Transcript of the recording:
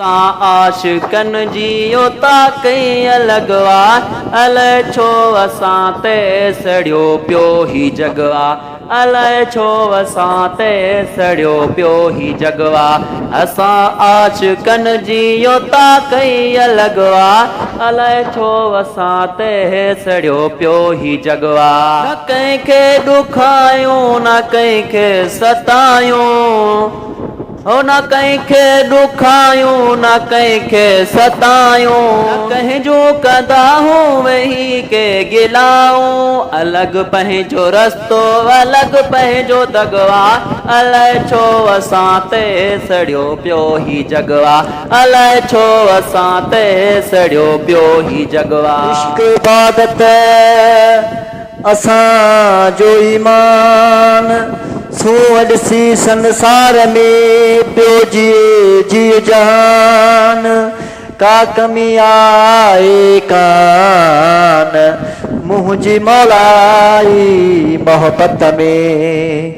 आशिकन जी ओता कई अलगवा अलाए छो असां ते सड़ियो पियो ही जगवा अलाए छो असां ते सड़ियो पियो ही जगवा असां आशिकन जी ओता कई अलगवा अलाए छो असां ते सड़ियो पियो ही जगवा न कंहिंखे ॾुखायूं न कंहिंखे सतायूं हो न कंहिंखे ॾुखायूं न कंहिंखे सतायूं कंहिंजो कंदा हूं वेही के गिलाऊं अलॻि पंहिंजो रस्तो अलॻि पंहिंजो दगवा अलाए छो असां ते सड़ियो पियो ही जगवा अलाए छो असां ते सड़ियो पियो ही जगवा इश्क इबादत असांजो ईमान सो ॾिसी संसार में पियो जी जान का कमी आए कान मुंहिंजी मौलाई मोहब्बत में।